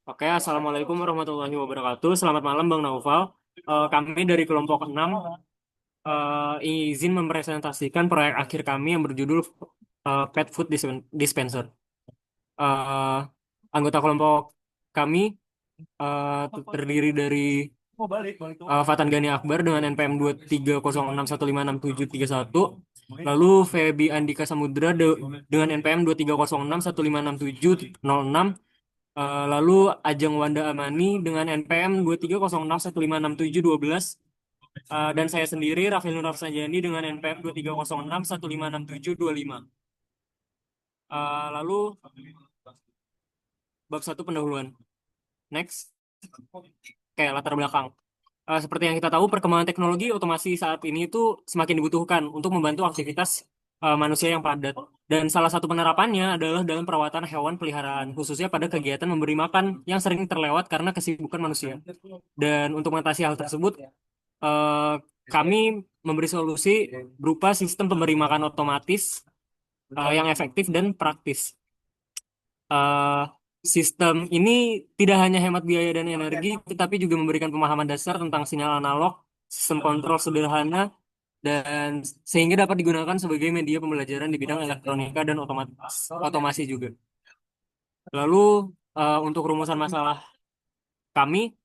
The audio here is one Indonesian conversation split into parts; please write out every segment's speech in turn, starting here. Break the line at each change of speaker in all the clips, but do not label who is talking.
Oke, Assalamualaikum warahmatullahi wabarakatuh. Selamat malam, Bang Naufal. Kami dari kelompok 6 izin mempresentasikan proyek akhir kami yang berjudul Pet Food Dispenser. Eh, Anggota kelompok kami terdiri dari Fatan Gani Akbar dengan NPM 2306156731, lalu Febi Andika Samudra dengan NPM 2306156706, lalu Ajeng Wanda Amani dengan NPM 2306156712, dan saya sendiri Raffi Nur Rafsanjani dengan NPM 2306156725. Lalu bab satu pendahuluan. Next. Kayak latar belakang. Seperti yang kita tahu, perkembangan teknologi otomasi saat ini itu semakin dibutuhkan untuk membantu aktivitas manusia yang padat. Dan salah satu penerapannya adalah dalam perawatan hewan peliharaan, khususnya pada kegiatan memberi makan yang sering terlewat karena kesibukan manusia. Dan untuk mengatasi hal tersebut, eh, kami memberi solusi berupa sistem pemberi makan otomatis yang efektif dan praktis. eh, Sistem ini tidak hanya hemat biaya dan energi, tetapi juga memberikan pemahaman dasar tentang sinyal analog, sistem kontrol sederhana, dan sehingga dapat digunakan sebagai media pembelajaran di bidang elektronika dan otomasi juga. Lalu untuk rumusan masalah kami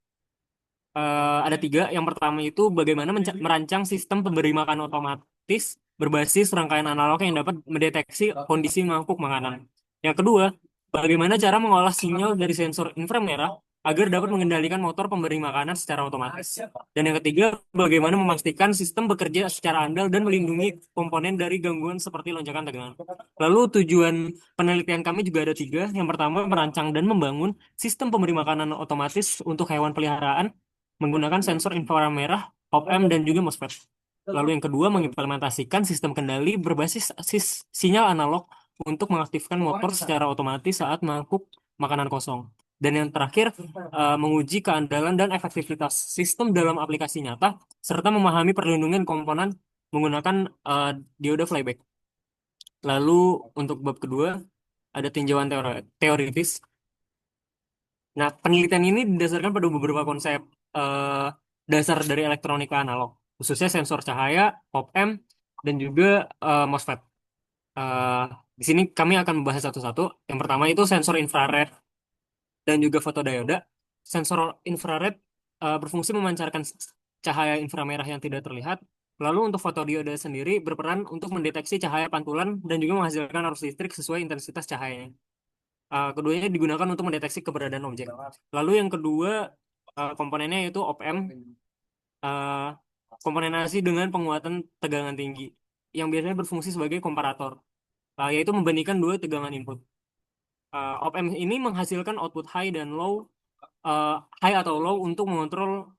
ada tiga. Yang pertama itu bagaimana merancang sistem pemberi makan otomatis berbasis rangkaian analog yang dapat mendeteksi kondisi mangkuk makanan. Yang kedua, bagaimana cara mengolah sinyal dari sensor inframerah agar dapat mengendalikan motor pemberi makanan secara otomatis. Dan yang ketiga, bagaimana memastikan sistem bekerja secara andal dan melindungi komponen dari gangguan seperti lonjakan tegangan. Lalu tujuan penelitian kami juga ada tiga. Yang pertama, merancang dan membangun sistem pemberi makanan otomatis untuk hewan peliharaan menggunakan sensor inframerah, op-amp, dan juga MOSFET. Lalu yang kedua, mengimplementasikan sistem kendali berbasis sinyal analog untuk mengaktifkan motor secara otomatis saat mangkuk makanan kosong. Dan yang terakhir, menguji keandalan dan efektivitas sistem dalam aplikasi nyata, serta memahami perlindungan komponen menggunakan dioda flyback. Lalu untuk bab kedua, ada tinjauan teoritis. Nah, penelitian ini didasarkan pada beberapa konsep eh, dasar dari elektronika analog, khususnya sensor cahaya, op-amp, dan juga MOSFET. Eh, di sini kami akan membahas satu-satu. Yang pertama itu sensor infrared dan juga fotodioda. Sensor infrared berfungsi memancarkan cahaya inframerah yang tidak terlihat. Lalu untuk fotodioda sendiri berperan untuk mendeteksi cahaya pantulan dan juga menghasilkan arus listrik sesuai intensitas cahayanya. Keduanya digunakan untuk mendeteksi keberadaan objek. Lalu yang kedua komponennya yaitu op-amp, eh, komponen AC dengan penguatan tegangan tinggi yang biasanya berfungsi sebagai komparator, yaitu membandingkan dua tegangan input. Op-amp ini menghasilkan output eh, high atau low untuk mengontrol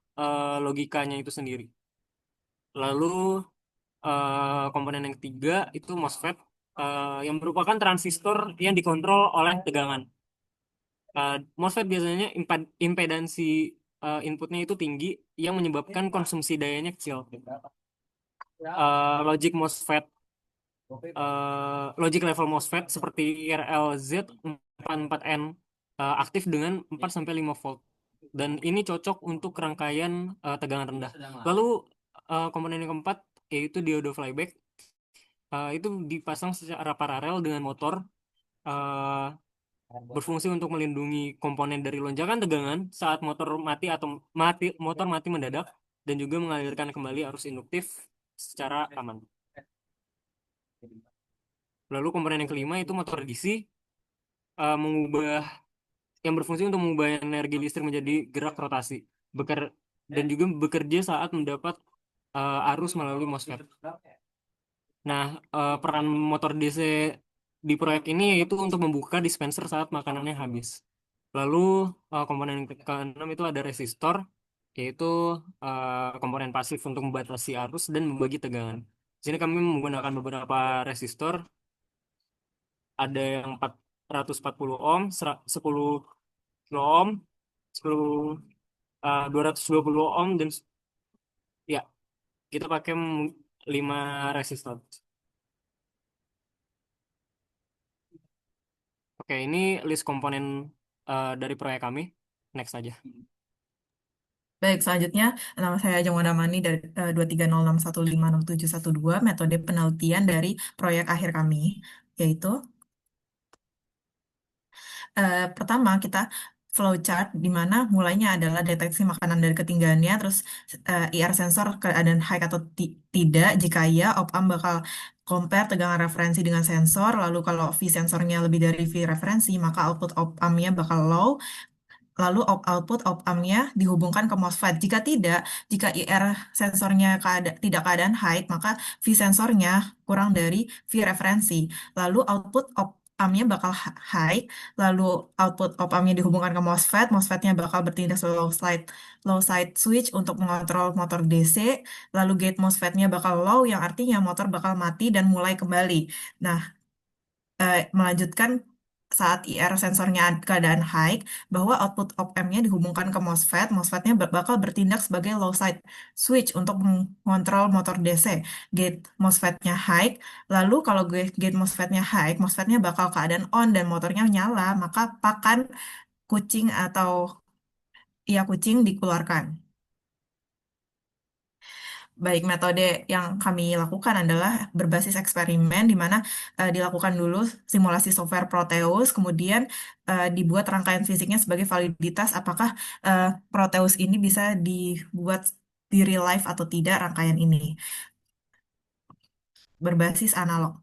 logikanya itu sendiri. Lalu komponen yang ketiga itu MOSFET, yang merupakan transistor yang dikontrol oleh tegangan. MOSFET biasanya impedansi inputnya itu tinggi yang menyebabkan konsumsi dayanya kecil. Logic MOSFET, logic level MOSFET seperti RLZ 44N aktif dengan 4 sampai 5 volt. Dan ini cocok untuk rangkaian tegangan rendah. Lalu komponen yang keempat yaitu diodo flyback. Itu dipasang secara paralel dengan motor, eh, berfungsi untuk melindungi komponen dari lonjakan tegangan saat motor mati mendadak, dan juga mengalirkan kembali arus induktif secara aman. Lalu komponen yang kelima itu motor DC, mengubah yang berfungsi untuk mengubah energi listrik menjadi gerak rotasi, beker- dan juga bekerja saat mendapat arus melalui MOSFET. Nah, peran motor DC di proyek ini yaitu untuk membuka dispenser saat makanannya habis. Lalu komponen keenam itu ada resistor, yaitu komponen pasif untuk membatasi arus dan membagi tegangan. Di sini kami menggunakan beberapa resistor, ada yang 440 ohm, 10 kilo ohm, 10, 220 ohm, dan ya, kita pakai 5 resistor. Oke, ini list komponen dari proyek kami. Next aja.
Baik, selanjutnya nama saya Ajeng Wandamani dari 23061567112, metode penelitian dari proyek akhir kami, yaitu pertama kita flowchart di mana mulainya adalah deteksi makanan dari ketinggiannya, terus IR sensor keadaan high atau tidak, jika iya op-amp bakal compare tegangan referensi dengan sensor, lalu kalau V sensornya lebih dari V referensi maka output op-ampnya bakal low. Lalu output op-ampnya dihubungkan ke MOSFET. Jika tidak, jika IR sensornya tidak keadaan high, maka V sensornya kurang dari V referensi. Lalu output op-ampnya bakal high, lalu output op-ampnya dihubungkan ke MOSFET, MOSFET-nya bakal bertindak sebagai low side switch untuk mengontrol motor DC, lalu gate MOSFET-nya bakal low, yang artinya motor bakal mati dan mulai kembali. Nah, melanjutkan saat IR sensornya keadaan high, bahwa output op-ampnya dihubungkan ke MOSFET, MOSFET-nya bakal bertindak sebagai low side switch untuk mengontrol motor DC. Gate MOSFET-nya high, lalu kalau gate MOSFET-nya high, MOSFET-nya bakal keadaan on dan motornya nyala, maka pakan kucing atau ya kucing dikeluarkan. Baik, metode yang kami lakukan adalah berbasis eksperimen di mana dilakukan dulu simulasi software Proteus, kemudian dibuat rangkaian fisiknya sebagai validitas apakah Proteus ini bisa dibuat di real life atau tidak rangkaian ini berbasis analog.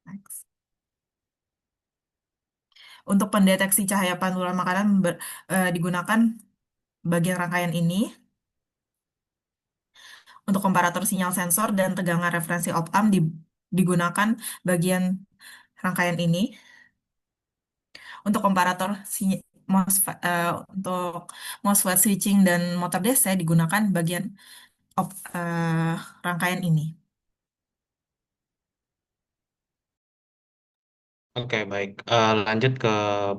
Next. Untuk pendeteksi cahaya pantulan makanan digunakan bagian rangkaian ini. Untuk komparator sinyal sensor dan tegangan referensi op-amp digunakan bagian rangkaian ini. Untuk komparator MOSFET, untuk MOSFET switching dan motor DC digunakan bagian rangkaian ini.
Oke, baik. Lanjut ke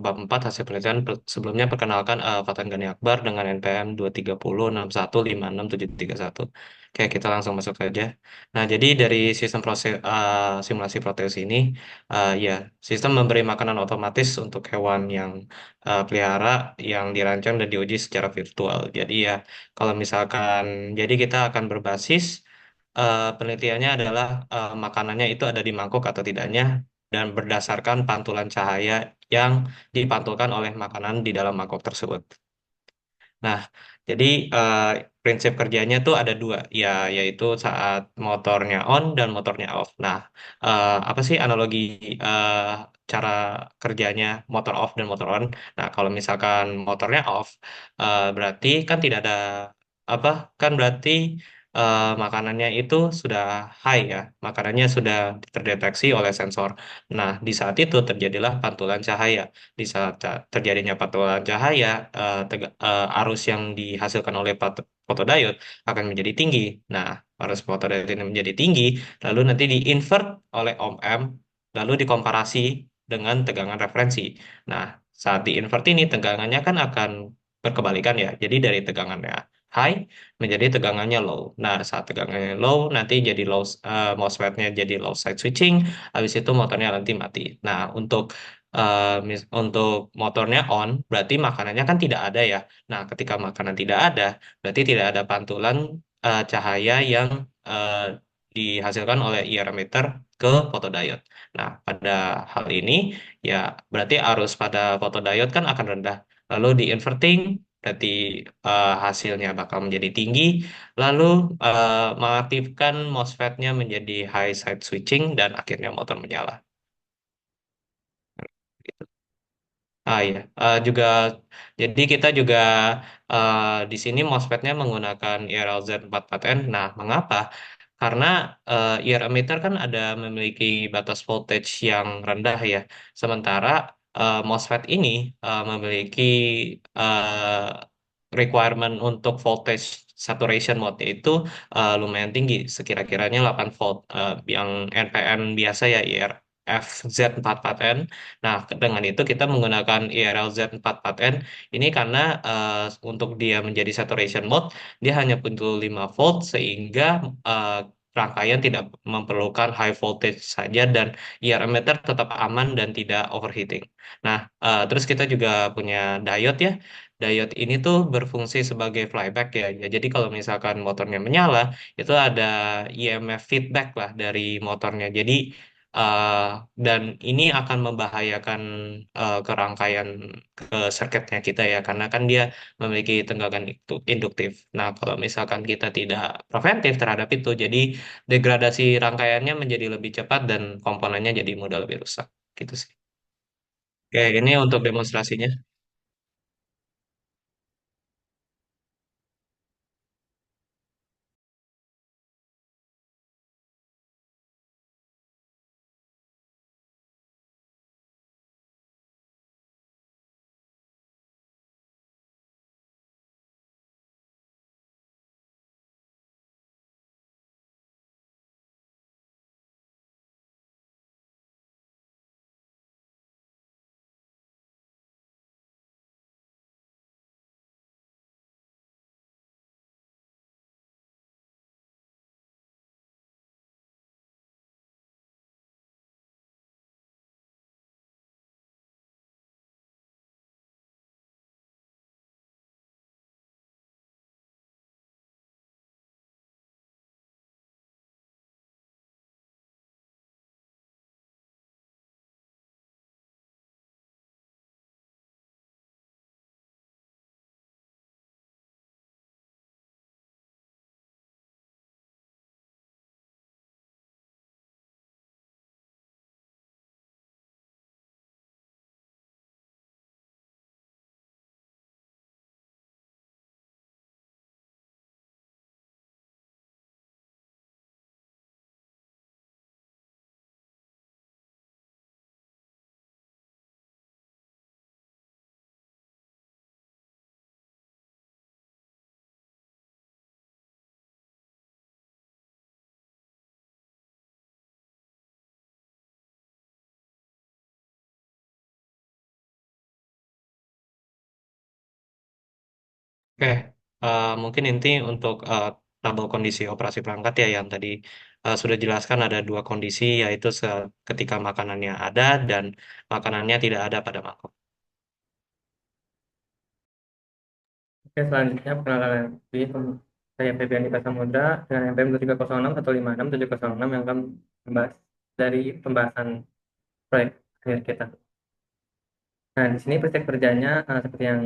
bab 4 hasil penelitian. Sebelumnya perkenalkan Fatan Gani Akbar dengan NPM 230615671. Oke, kita langsung masuk saja. Nah, jadi dari sistem simulasi Proteus ini, ya, sistem memberi makanan otomatis untuk hewan yang pelihara yang dirancang dan diuji secara virtual. Jadi ya, kalau misalkan, jadi kita akan berbasis penelitiannya adalah makanannya itu ada di mangkuk atau tidaknya dan berdasarkan pantulan cahaya yang dipantulkan oleh makanan di dalam mangkok tersebut. Nah, jadi eh, prinsip kerjanya tuh ada dua, ya, yaitu saat motornya on dan motornya off. Nah, apa sih analogi eh, cara kerjanya motor off dan motor on? Nah, kalau misalkan motornya off, berarti kan tidak ada apa? Kan berarti makanannya itu sudah high ya, makanannya sudah terdeteksi oleh sensor. Nah, di saat itu terjadilah pantulan cahaya. Di saat terjadinya pantulan cahaya, arus yang dihasilkan oleh fotodiode akan menjadi tinggi. Nah, arus fotodiode ini menjadi tinggi, lalu nanti di-invert oleh ohm, lalu dikomparasi dengan tegangan referensi. Nah, saat di-invert ini tegangannya kan akan berkebalikan ya. Jadi dari tegangannya high menjadi tegangannya low. Nah, saat tegangannya low nanti jadi MOSFET-nya jadi low side switching, habis itu motornya nanti mati. Nah, untuk motornya on, berarti makanannya kan tidak ada ya. Nah, ketika makanan tidak ada, berarti tidak ada pantulan cahaya yang eh, dihasilkan oleh IR emitter ke fotodiode. Nah, pada hal ini ya berarti arus pada fotodiode kan akan rendah. Lalu di inverting berarti hasilnya bakal menjadi tinggi. Lalu mengaktifkan MOSFET-nya menjadi high side switching dan akhirnya motor menyala. Ah iya, juga jadi kita juga eh, di sini MOSFET-nya menggunakan IRLZ 44N. Nah, mengapa? Karena IR emitter kan ada memiliki batas voltage yang rendah ya. Sementara MOSFET ini memiliki requirement untuk voltage saturation mode itu lumayan tinggi, sekira-kiranya 8 volt. Yang NPN biasa ya IR FZ44N. Nah, dengan itu kita menggunakan IRLZ44N ini karena untuk dia menjadi saturation mode, dia hanya butuh 5 volt sehingga rangkaian tidak memerlukan high voltage saja dan IR emitter tetap aman dan tidak overheating. Nah, terus kita juga punya diode ya. Diode ini tuh berfungsi sebagai flyback ya. Ya, jadi kalau misalkan motornya menyala, itu ada EMF feedback lah dari motornya. Jadi eh, dan ini akan membahayakan kerangkaian ke circuitnya kita ya, karena kan dia memiliki tenggakan induktif. Nah, kalau misalkan kita tidak preventif terhadap itu, jadi degradasi rangkaiannya menjadi lebih cepat dan komponennya jadi mudah lebih rusak. Gitu sih. Oke, ini untuk demonstrasinya. Oke, mungkin inti untuk tabel kondisi operasi perangkat ya yang tadi sudah jelaskan ada dua kondisi yaitu ketika makanannya ada dan makanannya tidak ada pada mangkok.
Oke, selanjutnya perkenalan diri. Saya Febian Dika Samudra dengan NPM 2306756 yang akan membahas dari pembahasan proyek akhir kita. Nah, di sini prinsip kerjanya seperti yang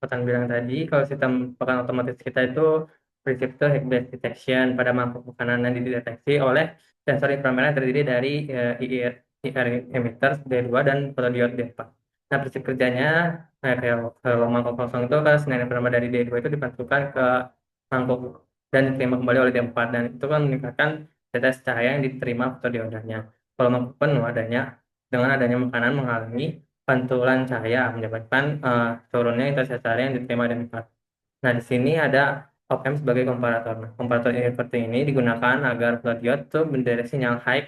Otan bilang tadi, kalau sistem pekan otomatis kita itu prinsip itu hack based detection pada mangkuk makanan yang dideteksi oleh sensor inframerah yang terdiri dari IR emitter D2 dan fotodiode D4. Nah, prinsip kerjanya kalau mangkuk kosong itu kalau sinar inframerah dari D2 itu dipantulkan ke mangkuk dan diterima kembali oleh D4 dan itu kan meningkatkan tetes cahaya yang diterima fotodiodanya. Kalau mangkuk penuh dengan adanya makanan menghalangi pantulan cahaya menyebabkan turunnya intensitas cahaya yang diterima dari empat. Nah, di sini ada op-amp sebagai komparator. Nah, komparator inverter ini digunakan agar diode itu mendeteksi sinyal high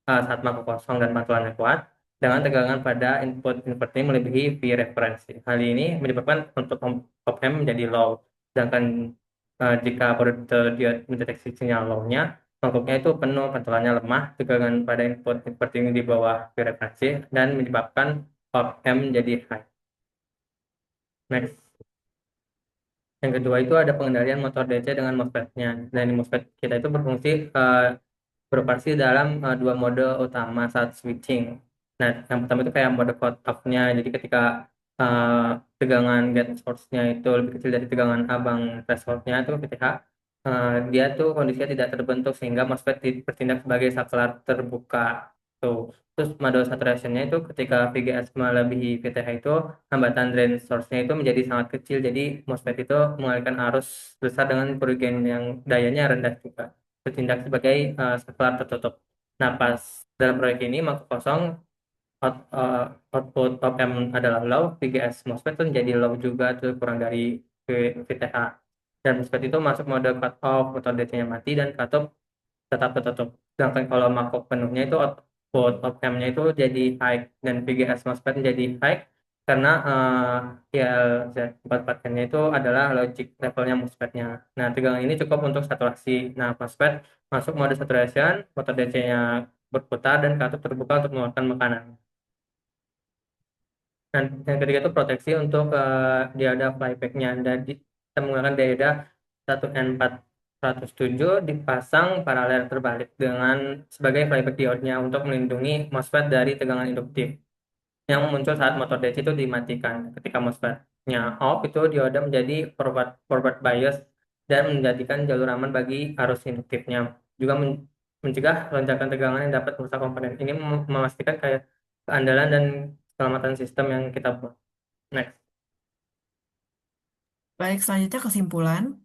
saat mangkok kosong dan pantulannya kuat dengan tegangan pada input inverter melebihi V referensi. Hal ini menyebabkan untuk op-amp menjadi low. Sedangkan jika diode mendeteksi sinyal low-nya, mangkoknya itu penuh, pantulannya lemah, tegangan pada input inverter ini di bawah V referensi dan menyebabkan op-amp menjadi high. Next. Yang kedua itu ada pengendalian motor DC dengan MOSFET-nya. Dan di MOSFET kita itu berfungsi beroperasi dalam dua mode utama saat switching. Nah, yang pertama itu kayak mode cut off-nya. Jadi ketika uh, tegangan gate source-nya itu lebih kecil dari tegangan abang threshold-nya itu ketika dia tuh kondisinya tidak terbentuk sehingga MOSFET bertindak sebagai saklar terbuka. Tuh. Terus mode saturation-nya itu ketika VGS melebihi VTH itu hambatan drain source-nya itu menjadi sangat kecil. Jadi MOSFET itu mengalirkan arus besar dengan kerugian yang dayanya rendah juga bertindak sebagai saklar tertutup. Nah, pas dalam proyek ini maka kosong output op amp adalah low, VGS MOSFET itu menjadi low juga tuh kurang dari VTH. Dan MOSFET itu masuk mode cut off, motor DC-nya mati dan cutoff tetap tertutup. Sedangkan kalau mangkok penuhnya itu output op amp-nya itu jadi high dan VGS MOSFET menjadi high karena ILZ44-nya itu adalah logic levelnya MOSFET-nya. Nah, tegangan ini cukup untuk saturasi. Nah, MOSFET masuk mode saturation, motor DC-nya berputar dan katup terbuka untuk mengeluarkan makanan. Dan yang ketiga itu proteksi untuk dioda flyback-nya. Dan kita menggunakan dioda 1N407 dipasang paralel terbalik dengan sebagai flyback diode-nya untuk melindungi MOSFET dari tegangan induktif yang muncul saat motor DC itu dimatikan. Ketika MOSFET-nya off, itu dioda menjadi forward bias dan menjadikan jalur aman bagi arus induktifnya. Juga mencegah lonjakan tegangan yang dapat merusak komponen. Ini memastikan kayak keandalan dan keselamatan sistem yang kita buat. Next.
Baik, selanjutnya kesimpulan.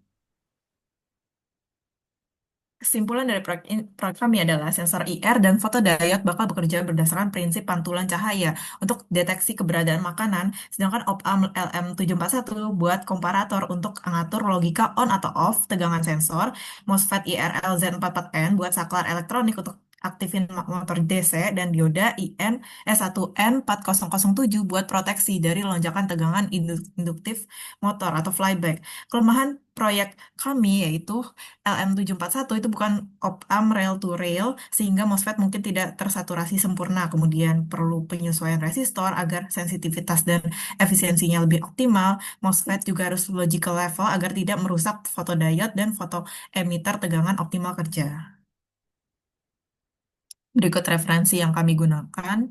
Kesimpulan dari proyek kami adalah sensor IR dan fotodiode bakal bekerja berdasarkan prinsip pantulan cahaya untuk deteksi keberadaan makanan, sedangkan op-amp LM741 buat komparator untuk mengatur logika on atau off tegangan sensor, MOSFET IRLZ44N buat saklar elektronik untuk aktifin motor DC, dan dioda IN1N4007 buat proteksi dari lonjakan tegangan induktif motor atau flyback. Kelemahan proyek kami yaitu LM741 itu bukan op-amp rail to rail, sehingga MOSFET mungkin tidak tersaturasi sempurna. Kemudian perlu penyesuaian resistor agar sensitivitas dan efisiensinya lebih optimal. MOSFET juga harus logical level agar tidak merusak fotodiode dan fotoemitter tegangan optimal kerja. Berikut referensi yang kami gunakan.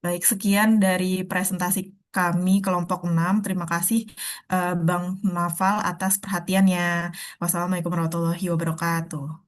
Baik, sekian dari presentasi kami kelompok 6. Terima kasih Bang Naval atas perhatiannya. Wassalamualaikum warahmatullahi wabarakatuh.